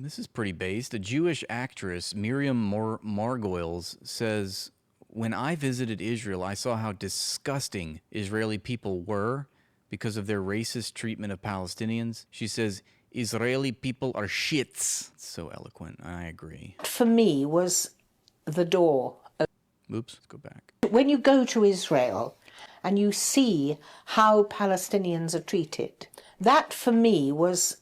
This is pretty based. A Jewish actress, Miriam Margolyes, says, when I visited Israel, I saw how disgusting Israeli people were because of their racist treatment of Palestinians. She says, Israeli people are shits. It's so eloquent. I agree. For me, was the door. Oops, let's go back. When you go to Israel and you see how Palestinians are treated, that for me was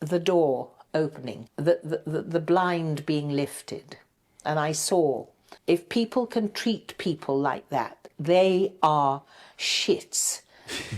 the door opening, the blind being lifted. And I saw, if people can treat people like that, they are shits.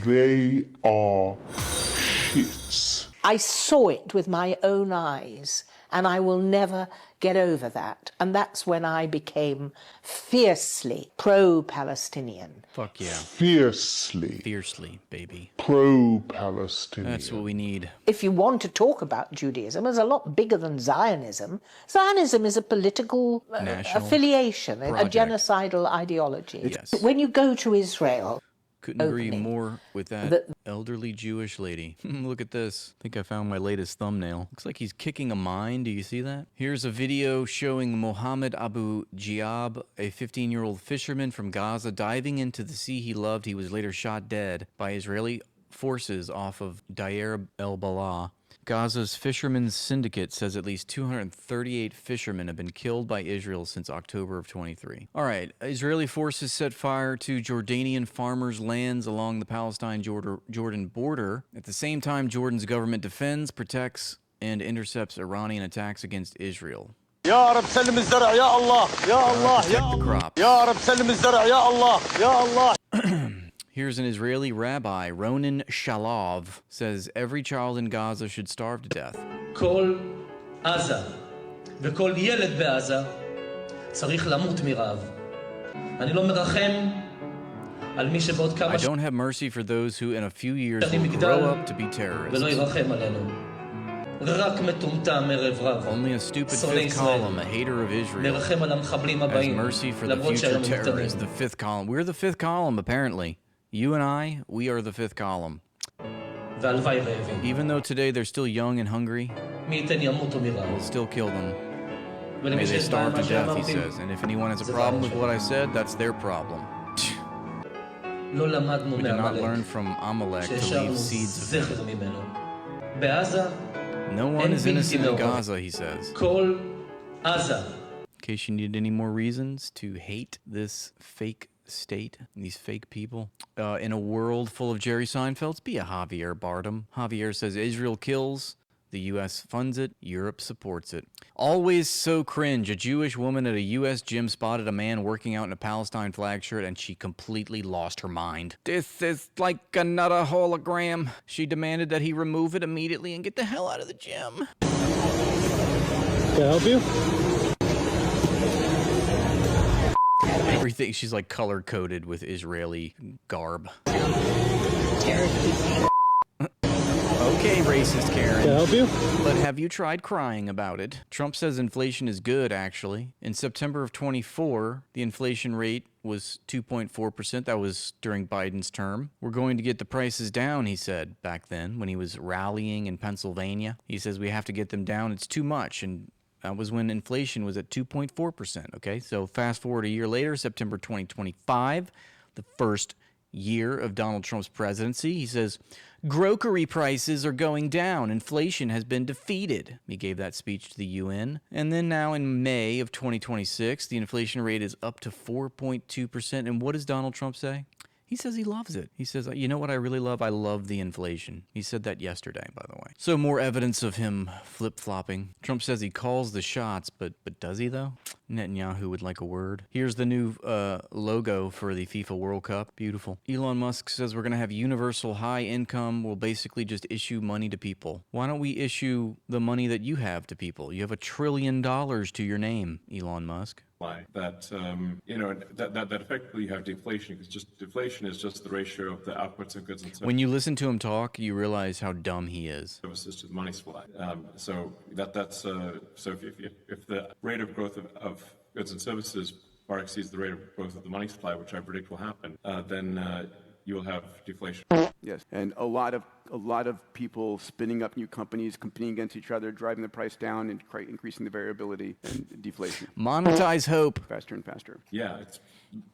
They are shits. I saw it with my own eyes, and I will never get over that. And that's when I became fiercely pro-Palestinian. Fuck yeah. Fiercely, baby. Pro-Palestinian. That's what we need. If you want to talk about Judaism, it's a lot bigger than Zionism. Zionism is a political affiliation, project. A genocidal ideology. Yes. When you go to Israel... Couldn't agree more with that elderly Jewish lady. Look at this. I think I found my latest thumbnail. Looks like he's kicking a mine. Do you see that? Here's a video showing Mohammed Abu Jiab, a 15-year-old fisherman from Gaza, diving into the sea he loved. He was later shot dead by Israeli forces off of Deir el-Balah. Gaza's Fishermen's Syndicate says at least 238 fishermen have been killed by Israel since October of 23. All right, Israeli forces set fire to Jordanian farmers' lands along the Palestine-Jordan border. At the same time, Jordan's government defends, protects, and intercepts Iranian attacks against Israel. يا رب سلم الزرع يا الله يا الله يا الله يا رب سلم الزرع يا الله يا الله. Here's an Israeli rabbi, Ronen Shalov, says every child in Gaza should starve to death. כל עזה וכל ילד בעזה צריך למות מרעב. אני לא מרחם על מי שבעוד כמה... I don't have mercy for those who in a few years will grow up to be terrorists. ולא ירחם עלינו. רק מטומטם ערב רב. Only a stupid fifth column, a hater of Israel, מרחם על המחבלים has הבאים. mercy for the future terrorists. The fifth column. We're the fifth column, apparently. You and I, we are the fifth column. Even though today they're still young and hungry, we'll still kill them. May they starve to death, he says. And if anyone has a problem with what I said, that's their problem. We did not learn from Amalek to leave seeds of him. No one is innocent in Gaza, he says. In case you need any more reasons to hate this fake state, these fake people. In a world full of Jerry Seinfelds, be a Javier Bardem. Javier says Israel kills, the U.S. funds it, Europe supports it. Always so cringe. A Jewish woman at a U.S. gym spotted a man working out in a Palestine flag shirt and she completely lost her mind. This is like another hologram. She demanded that he remove it immediately and get the hell out of the gym. Can I help you? Everything, she's like color-coded with Israeli garb. Okay, racist Karen. Can I help you? But have you tried crying about it? Trump says inflation is good, actually. In September of 24, the inflation rate was 2.4%. That was during Biden's term. We're going to get the prices down, he said back then when he was rallying in Pennsylvania. He says we have to get them down. It's too much. And that was when inflation was at 2.4%, okay? So fast forward a year later, September 2025, the first year of Donald Trump's presidency, he says, grocery prices are going down. Inflation has been defeated. He gave that speech to the UN. And then now in May of 2026, the inflation rate is up to 4.2%. And what does Donald Trump say? He says he loves it. He says, you know what I really love? I love the inflation. He said that yesterday, by the way. So more evidence of him flip-flopping. Trump says he calls the shots, but does he, though? Netanyahu would like a word. Here's the new logo for the FIFA World Cup. Beautiful. Elon Musk says we're going to have universal high income. We'll basically just issue money to people. Why don't we issue the money that you have to people? You have $1 trillion to your name, Elon Musk. That that effectively you have deflation, because just deflation is just the ratio of the outputs of goods and services. When you listen to him talk, you realize how dumb he is. Services to the money supply. So if the rate of growth of goods and services far exceeds the rate of growth of the money supply, which I predict will happen, then you will have deflation. Yes, and a lot of people spinning up new companies, competing against each other, driving the price down, and increasing the variability and deflation. Monetize hope. Faster and faster. Yeah, it's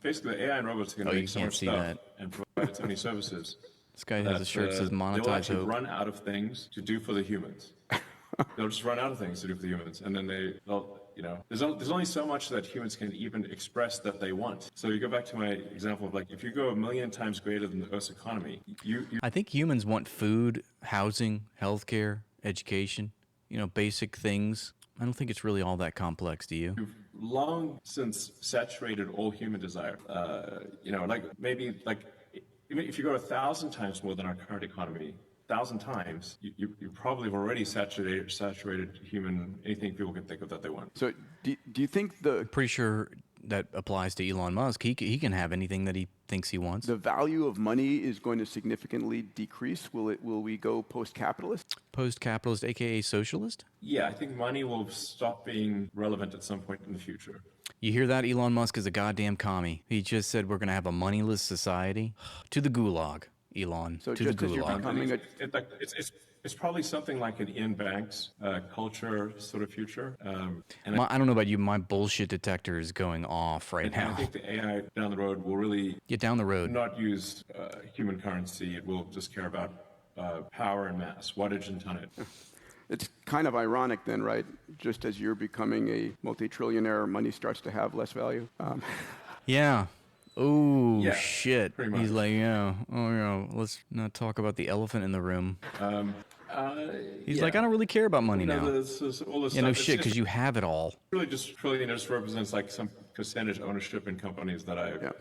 basically AI and robots are going to make so much stuff and provide so many services. This guy has a shirt that says monetize they'll actually hope. run out of things to do for the humans. They'll just run out of things to do for the humans, and then they'll there's only so much that humans can even express that they want. So you go back to my example of, like, if you go 1,000,000 times greater than the Earth's economy, I think humans want food, housing, healthcare, education, basic things. I don't think it's really all that complex, do you? You've long since saturated all human desire. Even if you go 1,000 times more than our current economy, 1,000 times, you probably have already saturated anything people can think of that they want. So do you think Pretty sure that applies to Elon Musk. He can have anything that he thinks he wants. the value of money is going to significantly decrease? Will we go post-capitalist? Post-capitalist, aka socialist? Yeah, I think money will stop being relevant at some point in the future. You hear that? Elon Musk is a goddamn commie. He just said we're going to have a moneyless society. To the gulag, Elon. So to the just as you're gulag. becoming It's probably something like an Ian Banks culture sort of future. I don't know about you, my bullshit detector is going off right And now. I think the AI down the road will really Get down the road. not use human currency. It will just care about power and mass, wattage and tonnage. It's kind of ironic then, right? Just as you're becoming a multi-trillionaire, money starts to have less value. Yeah. Oh, Yeah, shit. pretty much. He's like, let's not talk about the elephant in the room. He's like, I don't really care about money now. All this Yeah, no stuff, shit, because you have it all. really just trillionaires represents like some percentage ownership in companies that I.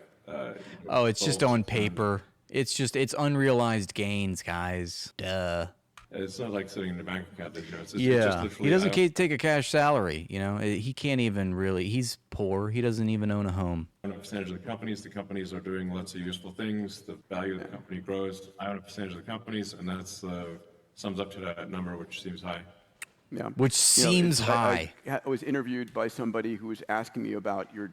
Oh, it's just sold. on paper. It's unrealized gains, guys. Duh. It's not like sitting in a bank account. It's just Yeah, literally, he doesn't take a cash salary. He can't even really. He's poor. He doesn't even own a home. I own a percentage of the companies. The companies are doing lots of useful things. The value of the company grows. I own a percentage of the companies, and that's sums up to that number, which seems high. Yeah. Which seems high. I was interviewed by somebody who was asking me about your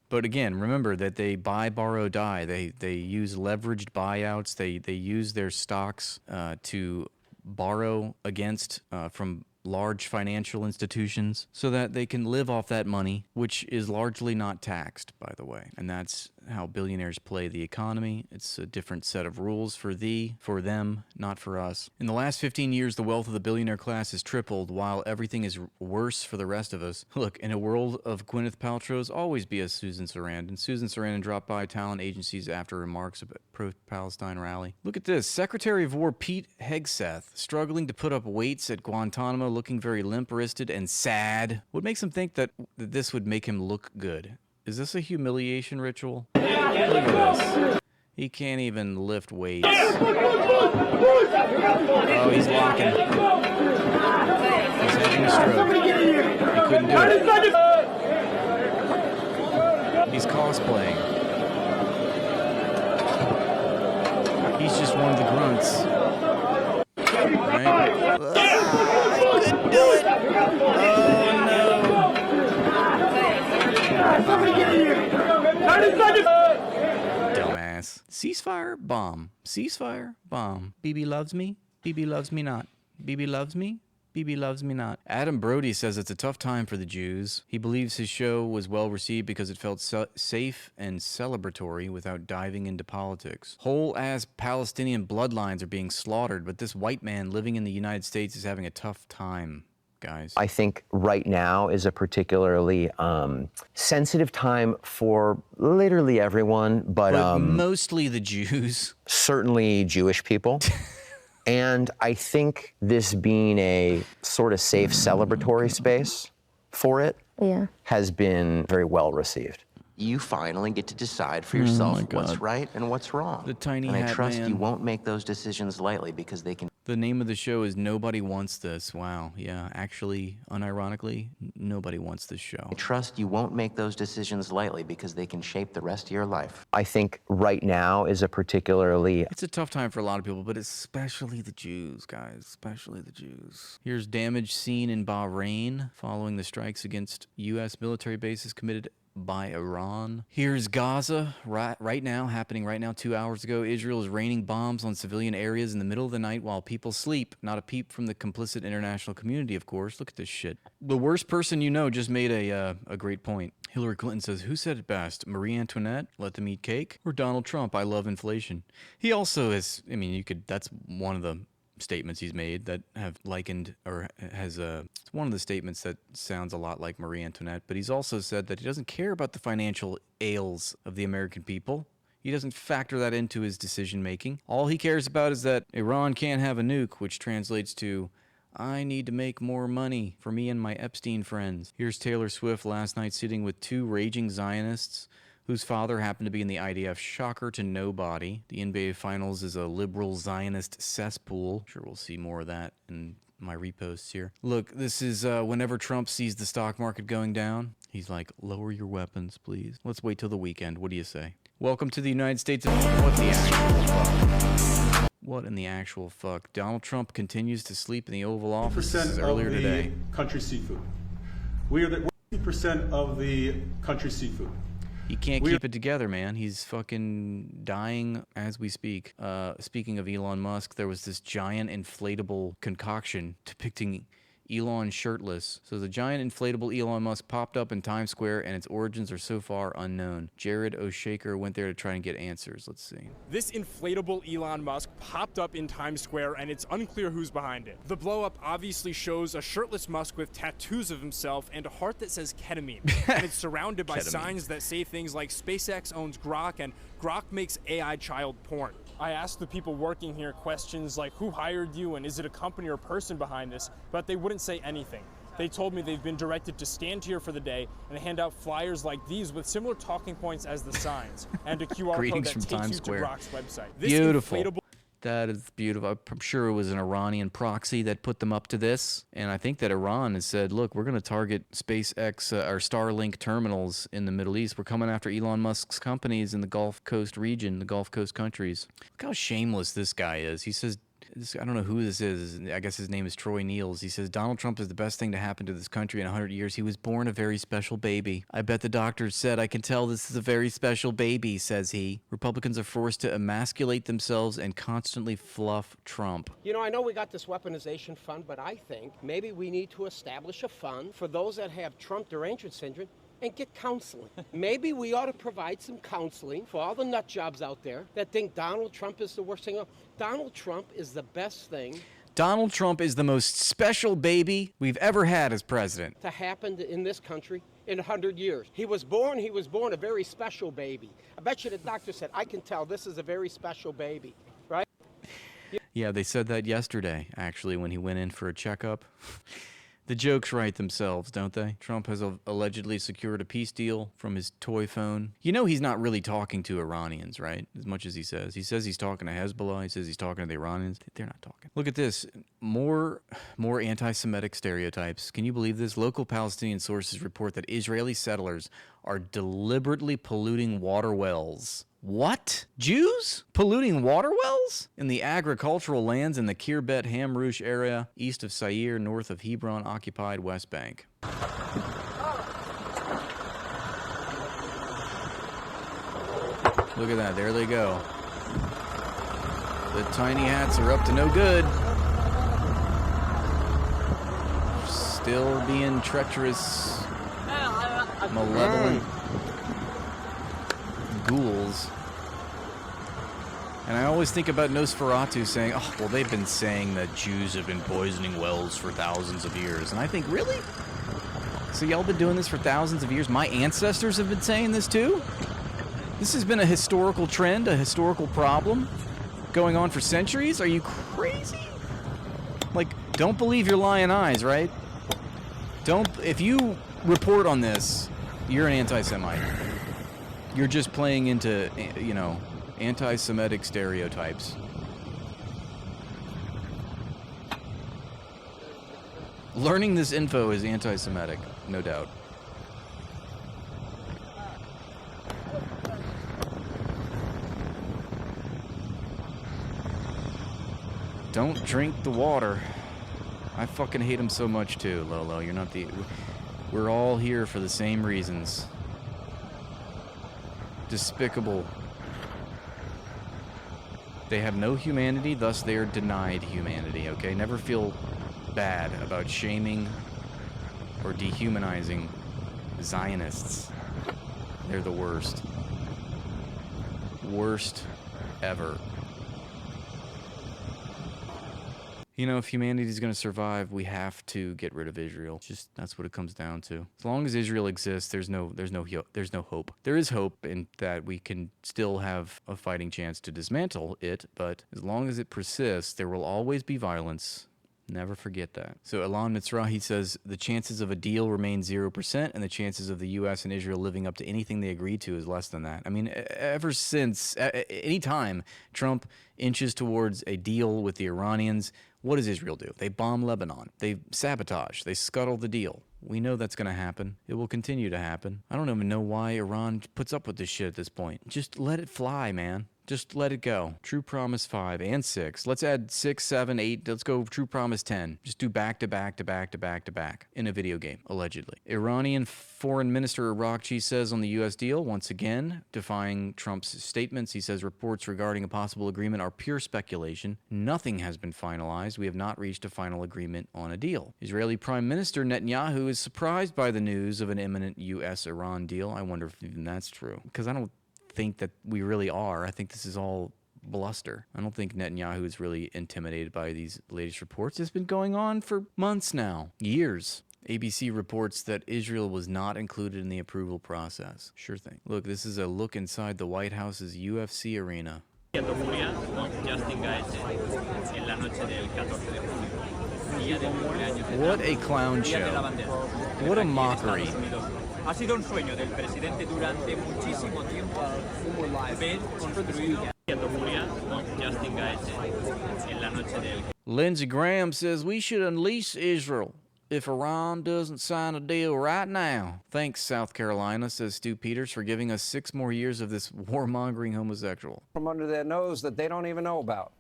But again, remember that they buy, borrow, die. They use leveraged buyouts. They use their stocks to borrow against from large financial institutions so that they can live off that money, which is largely not taxed, by the way. And that's how billionaires play the economy. It's a different set of rules for them, not for us. In the last 15 years, the wealth of the billionaire class has tripled, while everything is worse for the rest of us. Look, in a world of Gwyneth Paltrow's, always be a Susan Sarandon. Susan Sarandon dropped by talent agencies after remarks about pro-Palestine rally. Look at this. Secretary of War Pete Hegseth, struggling to put up weights at Guantanamo, looking very limp-wristed and sad. What makes him think that this would make him look good? Is this a humiliation ritual? Look at this. He can't even lift weights. Oh, he's locking. He's having a stroke. He couldn't do it. He's cosplaying. He's just one of the grunts. Right? I couldn't do it. Oh, no. Dumbass. Ceasefire, bomb. Ceasefire, bomb. BB loves me. BB loves me not. BB loves me. BB loves me not. Adam Brody says it's a tough time for the Jews. He believes his show was well received because it felt safe and celebratory without diving into politics. Whole-ass Palestinian bloodlines are being slaughtered, but this white man living in the United States is having a tough time. Guys. I think right now is a particularly sensitive time for literally everyone, but mostly the Jews. Certainly Jewish people. And I think this being a sort of safe celebratory space for it has been very well received. You finally get to decide for yourself what's right and what's wrong. The tiny and I hat trust man. you won't make those decisions lightly because they can. The name of the show is Nobody Wants This. Wow. Yeah, actually, unironically, nobody wants this show. I trust you won't make those decisions lightly because they can shape the rest of your life. I think right now is a particularly... It's a tough time for a lot of people, but especially the Jews, guys. Especially the Jews. Here's damage seen in Bahrain following the strikes against U.S. military bases committed by Iran. Here's Gaza right now, happening right now. 2 hours ago, Israel is raining bombs on civilian areas in the middle of the night while people sleep. Not a peep from the complicit international community, of course. Look at this shit. The worst person you know just made a great point. Hillary Clinton says, who said it best? Marie Antoinette, let them eat cake? Or Donald Trump, I love inflation? He also is, I mean, that's one of the statements he's made that have likened, or has it's one of the statements that sounds a lot like Marie Antoinette, but he's also said that he doesn't care about the financial ails of the American people. He doesn't factor that into his decision making. All he cares about is that Iran can't have a nuke, which translates to, I need to make more money for me and my Epstein friends. Here's Taylor Swift last night sitting with two raging Zionists whose father happened to be in the IDF. Shocker to nobody. The NBA Finals is a liberal Zionist cesspool. Sure, we'll see more of that in my reposts here. Look, this is whenever Trump sees the stock market going down, he's like, lower your weapons, please. Let's wait till the weekend. What do you say? Welcome to the United States of... What the actual fuck? What in the actual fuck? Donald Trump continues to sleep in the Oval Office. This is earlier today. Country seafood. We're 50% of the country seafood. He can't keep it together, man. He's fucking dying as we speak. Speaking of Elon Musk, there was this giant inflatable concoction depicting Elon shirtless. So the giant inflatable Elon Musk popped up in Times Square, and its origins are so far unknown. Jared O'Shaker went there to try and get answers. Let's see. This inflatable Elon Musk popped up in Times Square, and it's unclear who's behind it. The blow-up obviously shows a shirtless Musk with tattoos of himself and a heart that says ketamine. And it's surrounded by signs that say things like SpaceX owns Grok and Grok makes AI child porn. I asked the people working here questions like, who hired you and is it a company or person behind this? But they wouldn't say anything. They told me they've been directed to stand here for the day and hand out flyers like these with similar talking points as the signs and a QR code that takes you to Grok's website. This Beautiful. That is beautiful. I'm sure it was an Iranian proxy that put them up to this. And I think that Iran has said, look, we're going to target SpaceX or Starlink terminals in the Middle East. We're coming after Elon Musk's companies in the Gulf Coast region, the Gulf Coast countries. Look how shameless this guy is. He says, I don't know who this is. I guess his name is Troy Niels. He says, Donald Trump is the best thing to happen to this country in 100 years. He was born a very special baby. I bet the doctors said, I can tell this is a very special baby, says he. Republicans are forced to emasculate themselves and constantly fluff Trump. You know, I know we got this weaponization fund, but I think maybe we need to establish a fund for those that have Trump derangement syndrome and get counseling. Maybe we ought to provide some counseling for all the nut jobs out there that think Donald Trump is the worst thing. Donald Trump is the best thing. Donald Trump is the most special baby we've ever had as president. To happen in this country in 100 years. He was born a very special baby. I bet you the doctor said, I can tell this is a very special baby, right? Yeah, they said that yesterday, actually, when he went in for a checkup. The jokes write themselves, don't they? Trump has allegedly secured a peace deal from his toy phone. You know he's not really talking to Iranians, right? As much as he says. He says he's talking to Hezbollah. He says he's talking to the Iranians. They're not talking. Look at this. More anti-Semitic stereotypes. Can you believe this? Local Palestinian sources report that Israeli settlers are deliberately polluting water wells. What? Jews polluting water wells? In the agricultural lands in the Kirbet Hamrush area, east of Sair, north of Hebron, occupied West Bank. Look at that, there they go. The tiny hats are up to no good. Still being treacherous, malevolent ghouls. And I always think about Nosferatu saying, oh, well, they've been saying that Jews have been poisoning wells for thousands of years. And I think, really? So y'all been doing this for thousands of years? My ancestors have been saying this too? This has been a historical trend, a historical problem going on for centuries? Are you crazy? Like, don't believe your lying eyes, right? If you report on this, you're an anti-Semite. You're just playing into, anti-Semitic stereotypes. Learning this info is anti-Semitic, no doubt. Don't drink the water. I fucking hate him so much too, Lolo. You're not we're all here for the same reasons. Despicable. They have no humanity, thus they are denied humanity, okay? Never feel bad about shaming or dehumanizing Zionists. They're the worst. Worst ever. You know, if humanity is going to survive, we have to get rid of Israel. Just that's what it comes down to. As long as Israel exists, there's no hope. There is hope in that we can still have a fighting chance to dismantle it, but as long as it persists, there will always be violence. Never forget that. So Elon Mizrahi says the chances of a deal remain 0%, and the chances of the U.S. and Israel living up to anything they agreed to is less than that. I mean, ever since, any time Trump inches towards a deal with the Iranians, what does Israel do? They bomb Lebanon. They sabotage. They scuttle the deal. We know that's going to happen. It will continue to happen. I don't even know why Iran puts up with this shit at this point. Just let it fly, man. Just let it go. True Promise 5 and 6. Let's add 6, 7, 8. Let's go True Promise 10. Just do back to back to back to back to back in a video game, allegedly. Iranian Foreign Minister Arakchi says on the U.S. deal, once again, defying Trump's statements, he says reports regarding a possible agreement are pure speculation. Nothing has been finalized. We have not reached a final agreement on a deal. Israeli Prime Minister Netanyahu is surprised by the news of an imminent U.S.-Iran deal. I wonder if even that's true, because I don't think that we really are. I think this is all bluster. I don't think Netanyahu is really intimidated by these latest reports. It's been going on for months now, years. ABC reports that Israel was not included in the approval process. Sure thing. Look, this is a look inside the White House's UFC arena. What a clown show. What a mockery. Ha sido un sueño del presidente durante muchísimo tiempo ver construir en la noche del. Lindsey Graham says we should unleash Israel if Iran doesn't sign a deal right now. Thanks, South Carolina, says Stu Peters, for giving us 6 more years of this warmongering homosexual. From under their nose that they don't even know about.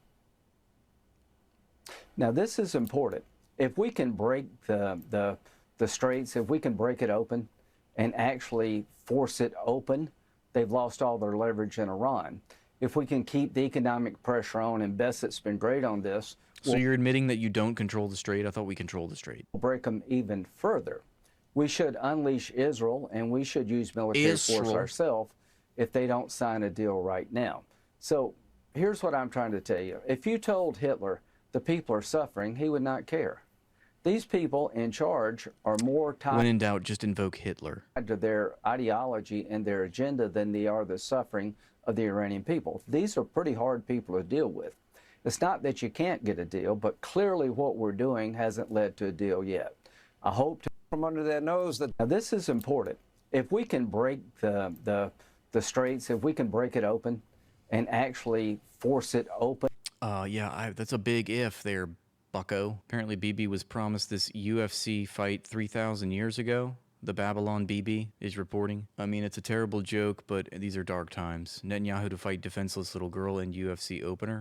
Now, this is important. If we can break the straits, if we can break it open, and actually force it open, they've lost all their leverage in Iran. If we can keep the economic pressure on, and Bessett's been great on this. So you're admitting that you don't control the strait? I thought we control the strait. We'll break them even further. We should unleash Israel, and we should use military force ourselves if they don't sign a deal right now. So here's what I'm trying to tell you. If you told Hitler the people are suffering, he would not care. These people in charge are more tied when in doubt, just invoke Hitler to their ideology and their agenda than they are the suffering of the Iranian people. These are pretty hard people to deal with. It's not that you can't get a deal, but clearly what we're doing hasn't led to a deal yet. I hope to from under their nose that now this is important. If we can break the straits, if we can break it open and actually force it open. Yeah, that's a big if there, bucko. Apparently BB was promised this UFC fight 3,000 years ago. The Babylon BB is reporting. I mean, it's a terrible joke, but these are dark times. Netanyahu to fight defenseless little girl in UFC opener.